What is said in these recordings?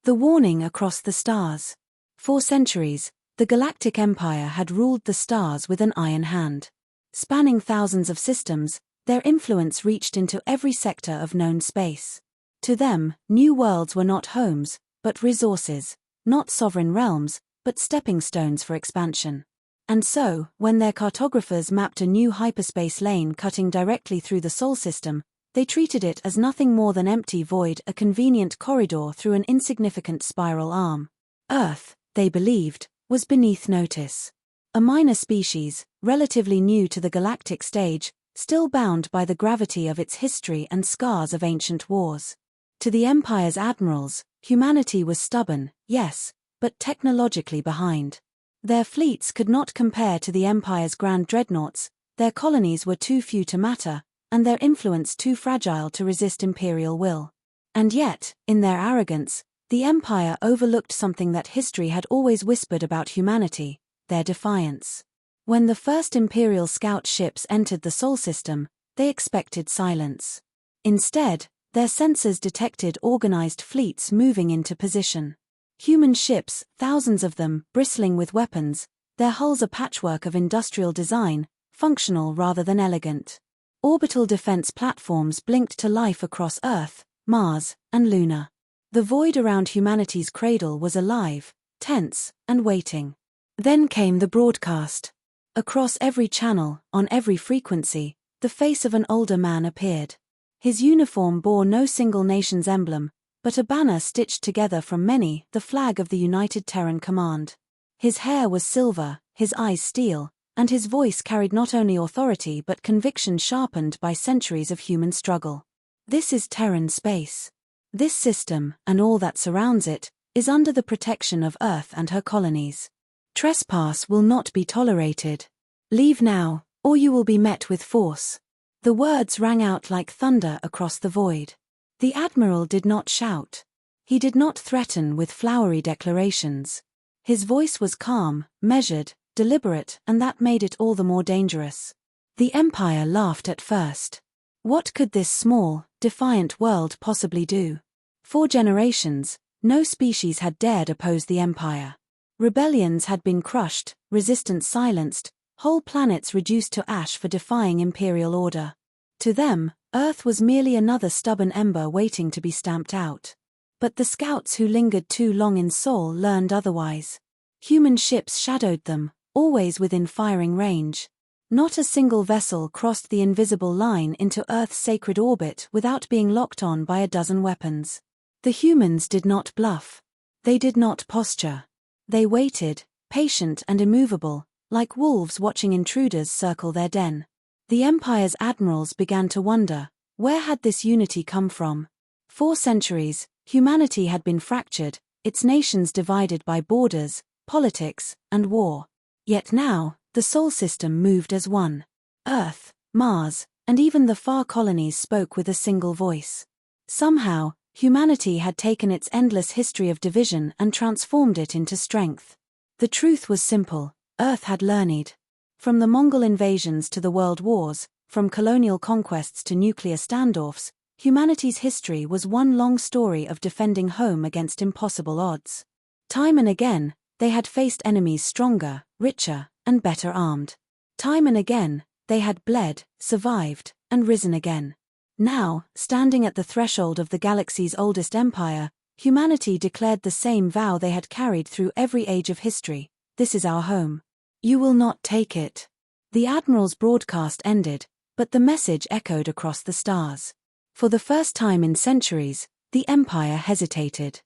The warning across the stars. For centuries, the Galactic Empire had ruled the stars with an iron hand. Spanning thousands of systems, their influence reached into every sector of known space. To them, new worlds were not homes, but resources, not sovereign realms, but stepping stones for expansion. And so, when their cartographers mapped a new hyperspace lane cutting directly through the Sol system, they treated it as nothing more than empty void, a convenient corridor through an insignificant spiral arm. Earth, they believed, was beneath notice. A minor species, relatively new to the galactic stage, still bound by the gravity of its history and scars of ancient wars. To the Empire's admirals, humanity was stubborn, yes, but technologically behind. Their fleets could not compare to the Empire's grand dreadnoughts, their colonies were too few to matter, and their influence too fragile to resist imperial will. And yet, in their arrogance, the Empire overlooked something that history had always whispered about humanity: their defiance. When the first Imperial scout ships entered the Sol system, they expected silence. Instead, their sensors detected organized fleets moving into position. Human ships, thousands of them, bristling with weapons, their hulls a patchwork of industrial design, functional rather than elegant. Orbital defense platforms blinked to life across Earth, Mars, and Luna. The void around humanity's cradle was alive, tense, and waiting. Then came the broadcast. Across every channel, on every frequency, the face of an older man appeared. His uniform bore no single nation's emblem, but a banner stitched together from many, the flag of the United Terran Command. His hair was silver, his eyes steel, and his voice carried not only authority but conviction sharpened by centuries of human struggle. This is Terran Space. This system, and all that surrounds it, is under the protection of Earth and her colonies. Trespass will not be tolerated. Leave now, or you will be met with force. The words rang out like thunder across the void. The Admiral did not shout. He did not threaten with flowery declarations. His voice was calm, measured, deliberate, and that made it all the more dangerous. The Empire laughed at first. What could this small, defiant world possibly do? For generations, no species had dared oppose the Empire. Rebellions had been crushed, resistance silenced, whole planets reduced to ash for defying imperial order. To them, Earth was merely another stubborn ember waiting to be stamped out. But the scouts who lingered too long in Sol learned otherwise. Human ships shadowed them, always within firing range. Not a single vessel crossed the invisible line into Earth's sacred orbit without being locked on by a dozen weapons. The humans did not bluff. They did not posture. They waited, patient and immovable, like wolves watching intruders circle their den. The Empire's admirals began to wonder, where had this unity come from? For centuries, humanity had been fractured, its nations divided by borders, politics, and war. Yet now, the Sol system moved as one. Earth, Mars, and even the far colonies spoke with a single voice. Somehow, humanity had taken its endless history of division and transformed it into strength. The truth was simple: Earth had learned. From the Mongol invasions to the world wars, from colonial conquests to nuclear standoffs, humanity's history was one long story of defending home against impossible odds. Time and again, they had faced enemies stronger, richer, and better armed. Time and again, they had bled, survived, and risen again. Now, standing at the threshold of the galaxy's oldest empire, humanity declared the same vow they had carried through every age of history: this is our home. You will not take it. The Admiral's broadcast ended, but the message echoed across the stars. For the first time in centuries, the Empire hesitated.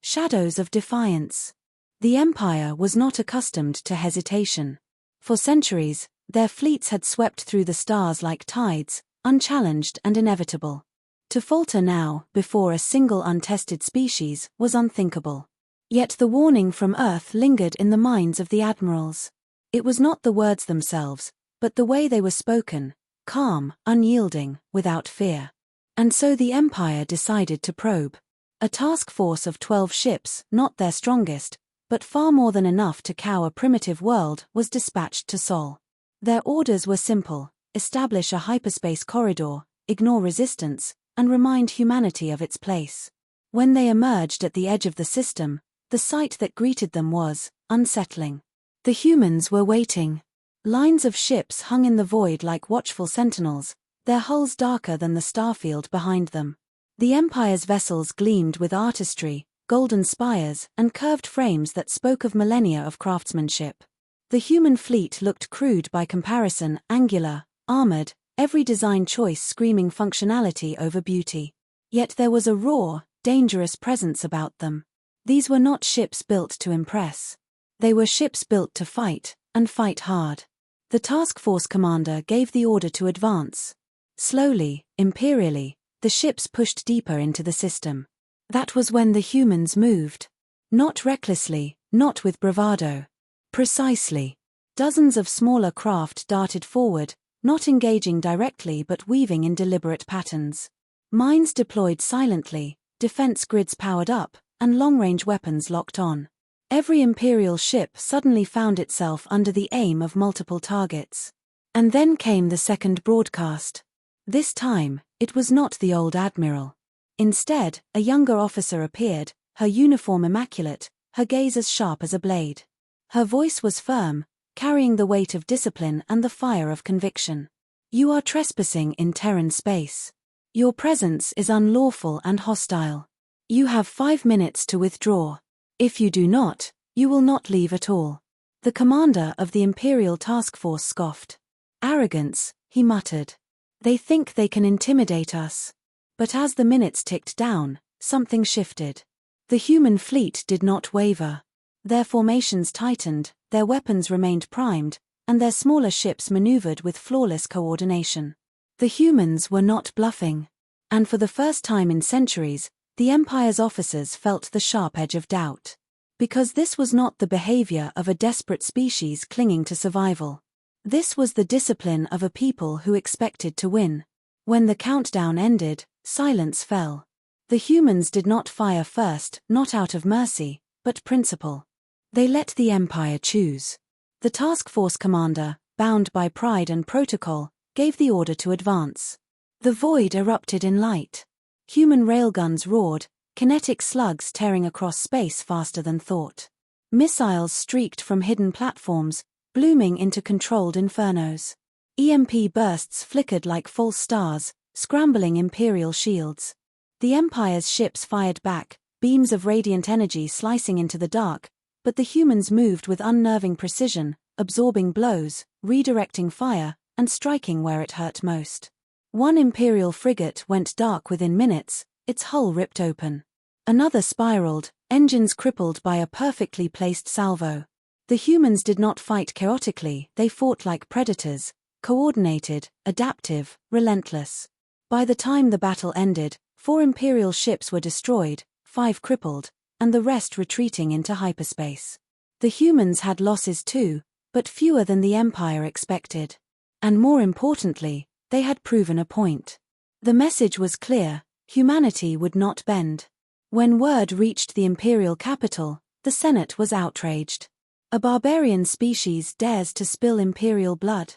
Shadows of defiance. The Empire was not accustomed to hesitation. For centuries, their fleets had swept through the stars like tides, unchallenged and inevitable. To falter now, before a single untested species, was unthinkable. Yet the warning from Earth lingered in the minds of the admirals. It was not the words themselves, but the way they were spoken, calm, unyielding, without fear. And so the Empire decided to probe. A task force of 12 ships, not their strongest, but far more than enough to cow a primitive world, was dispatched to Sol. Their orders were simple: establish a hyperspace corridor, ignore resistance, and remind humanity of its place. When they emerged at the edge of the system, the sight that greeted them was unsettling. The humans were waiting. Lines of ships hung in the void like watchful sentinels, their hulls darker than the starfield behind them. The Empire's vessels gleamed with artistry, golden spires, and curved frames that spoke of millennia of craftsmanship. The human fleet looked crude by comparison, angular, armored, every design choice screaming functionality over beauty. Yet there was a raw, dangerous presence about them. These were not ships built to impress. They were ships built to fight, and fight hard. The task force commander gave the order to advance. Slowly, imperially, the ships pushed deeper into the system. That was when the humans moved. Not recklessly, not with bravado. Precisely. Dozens of smaller craft darted forward, not engaging directly but weaving in deliberate patterns. Mines deployed silently, defense grids powered up, and long-range weapons locked on. Every Imperial ship suddenly found itself under the aim of multiple targets. And then came the second broadcast. This time, it was not the old admiral. Instead, a younger officer appeared, her uniform immaculate, her gaze as sharp as a blade. Her voice was firm, carrying the weight of discipline and the fire of conviction. "You are trespassing in Terran space. Your presence is unlawful and hostile. You have 5 minutes to withdraw. If you do not, you will not leave at all." The commander of the Imperial task force scoffed. "Arrogance," he muttered. "They think they can intimidate us." But as the minutes ticked down, something shifted. The human fleet did not waver. Their formations tightened, their weapons remained primed, and their smaller ships maneuvered with flawless coordination. The humans were not bluffing. And for the first time in centuries, the Empire's officers felt the sharp edge of doubt. Because this was not the behavior of a desperate species clinging to survival. This was the discipline of a people who expected to win. When the countdown ended, silence fell. The humans did not fire first, not out of mercy, but principle. They let the Empire choose. The task force commander, bound by pride and protocol, gave the order to advance. The void erupted in light. Human railguns roared, kinetic slugs tearing across space faster than thought. Missiles streaked from hidden platforms, blooming into controlled infernos. EMP bursts flickered like false stars, scrambling Imperial shields. The Empire's ships fired back, beams of radiant energy slicing into the dark, but the humans moved with unnerving precision, absorbing blows, redirecting fire, and striking where it hurt most. One Imperial frigate went dark within minutes, its hull ripped open. Another spiraled, engines crippled by a perfectly placed salvo. The humans did not fight chaotically, they fought like predators, coordinated, adaptive, relentless. By the time the battle ended, 4 Imperial ships were destroyed, 5 crippled, and the rest retreating into hyperspace. The humans had losses too, but fewer than the Empire expected. And more importantly, they had proven a point. The message was clear: humanity would not bend. When word reached the Imperial capital, the Senate was outraged. A barbarian species dares to spill Imperial blood.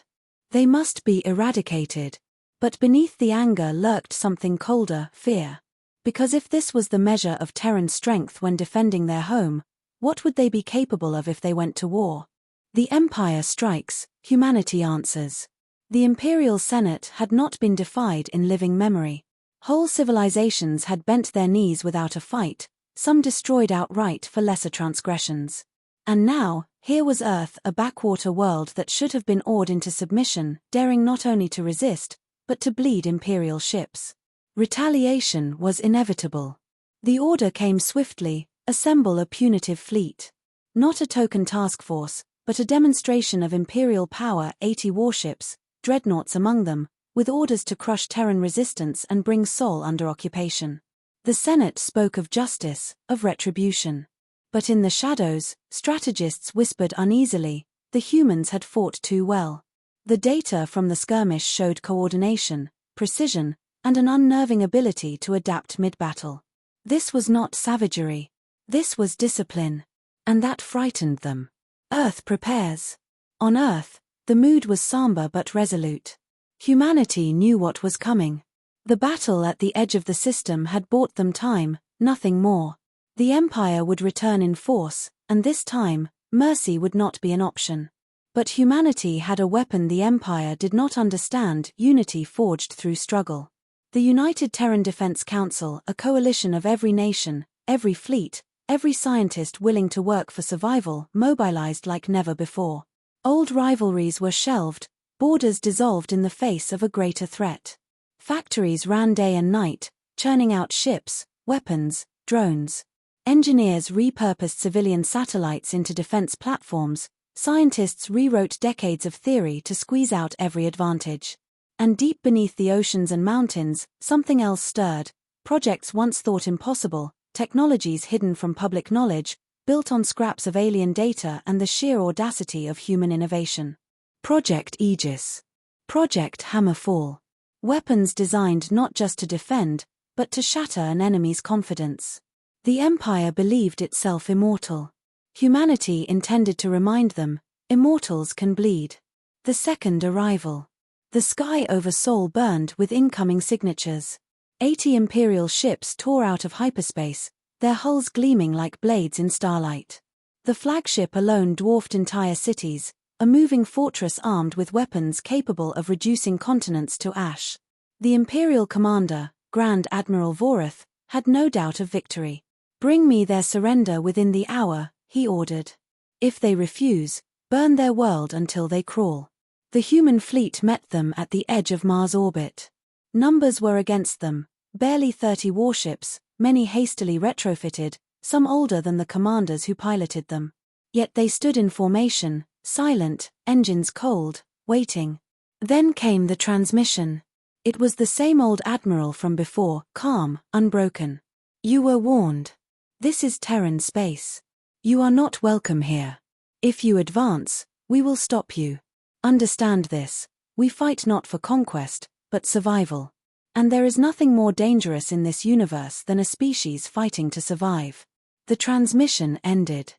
They must be eradicated. But beneath the anger lurked something colder: fear. Because if this was the measure of Terran strength when defending their home, what would they be capable of if they went to war? The Empire strikes, humanity answers. The Imperial Senate had not been defied in living memory. Whole civilizations had bent their knees without a fight, some destroyed outright for lesser transgressions. And now, here was Earth, a backwater world that should have been awed into submission, daring not only to resist, but to bleed Imperial ships. Retaliation was inevitable. The order came swiftly: assemble a punitive fleet. Not a token task force, but a demonstration of Imperial power: 80 warships, dreadnoughts among them, with orders to crush Terran resistance and bring Sol under occupation. The Senate spoke of justice, of retribution. But in the shadows, strategists whispered uneasily: the humans had fought too well. The data from the skirmish showed coordination, precision, and an unnerving ability to adapt mid-battle. This was not savagery. This was discipline. And that frightened them. Earth prepares. On Earth, the mood was somber but resolute. Humanity knew what was coming. The battle at the edge of the system had bought them time, nothing more. The Empire would return in force, and this time, mercy would not be an option. But humanity had a weapon the Empire did not understand: unity forged through struggle. The United Terran Defense Council, a coalition of every nation, every fleet, every scientist willing to work for survival, mobilized like never before. Old rivalries were shelved, borders dissolved in the face of a greater threat. Factories ran day and night, churning out ships, weapons, drones. Engineers repurposed civilian satellites into defense platforms, scientists rewrote decades of theory to squeeze out every advantage. And deep beneath the oceans and mountains, something else stirred: projects once thought impossible, technologies hidden from public knowledge, built on scraps of alien data and the sheer audacity of human innovation. Project Aegis. Project Hammerfall. Weapons designed not just to defend, but to shatter an enemy's confidence. The Empire believed itself immortal. Humanity intended to remind them, immortals can bleed. The second arrival. The sky over Sol burned with incoming signatures. 80 Imperial ships tore out of hyperspace, their hulls gleaming like blades in starlight. The flagship alone dwarfed entire cities, a moving fortress armed with weapons capable of reducing continents to ash. The Imperial commander, Grand Admiral Vorath, had no doubt of victory. "Bring me their surrender within the hour," he ordered. "If they refuse, burn their world until they crawl." The human fleet met them at the edge of Mars' orbit. Numbers were against them, barely 30 warships, many hastily retrofitted, some older than the commanders who piloted them. Yet they stood in formation, silent, engines cold, waiting. Then came the transmission. It was the same old admiral from before, calm, unbroken. "You were warned. This is Terran Space. You are not welcome here. If you advance, we will stop you. Understand this: we fight not for conquest, but survival. And there is nothing more dangerous in this universe than a species fighting to survive." The transmission ended.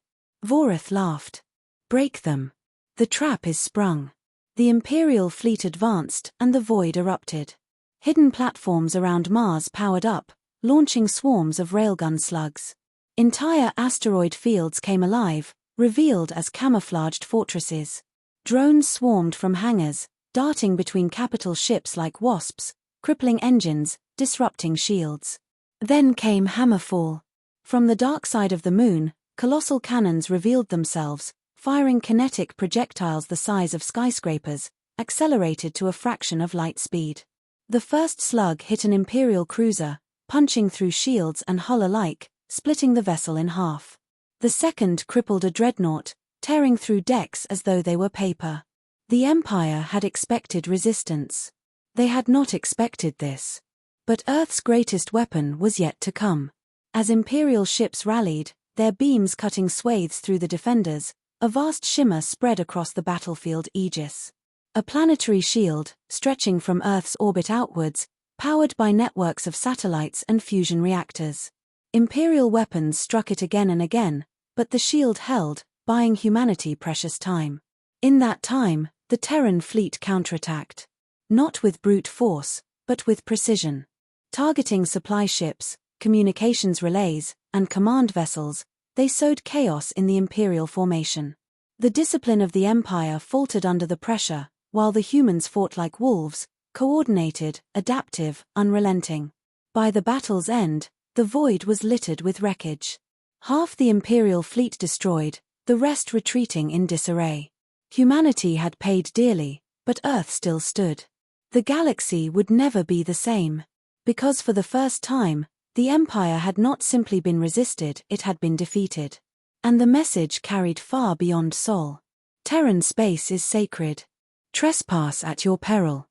Vorath laughed. "Break them. The trap is sprung." The Imperial fleet advanced, and the void erupted. Hidden platforms around Mars powered up, launching swarms of railgun slugs. Entire asteroid fields came alive, revealed as camouflaged fortresses. Drones swarmed from hangars, darting between capital ships like wasps, crippling engines, disrupting shields. Then came Hammerfall. From the dark side of the moon, colossal cannons revealed themselves, firing kinetic projectiles the size of skyscrapers, accelerated to a fraction of light speed. The first slug hit an Imperial cruiser, punching through shields and hull alike, splitting the vessel in half. The second crippled a dreadnought, tearing through decks as though they were paper. The Empire had expected resistance. They had not expected this. But Earth's greatest weapon was yet to come. As Imperial ships rallied, their beams cutting swathes through the defenders, a vast shimmer spread across the battlefield aegis. A planetary shield, stretching from Earth's orbit outwards, powered by networks of satellites and fusion reactors. Imperial weapons struck it again and again, but the shield held, buying humanity precious time. In that time, the Terran fleet counterattacked. Not with brute force, but with precision. Targeting supply ships, communications relays, and command vessels, they sowed chaos in the Imperial formation. The discipline of the Empire faltered under the pressure, while the humans fought like wolves, coordinated, adaptive, unrelenting. By the battle's end, the void was littered with wreckage. Half the Imperial fleet destroyed, the rest retreating in disarray. Humanity had paid dearly, but Earth still stood. The galaxy would never be the same. Because for the first time, the Empire had not simply been resisted, it had been defeated. And the message carried far beyond Sol. Terran space is sacred. Trespass at your peril.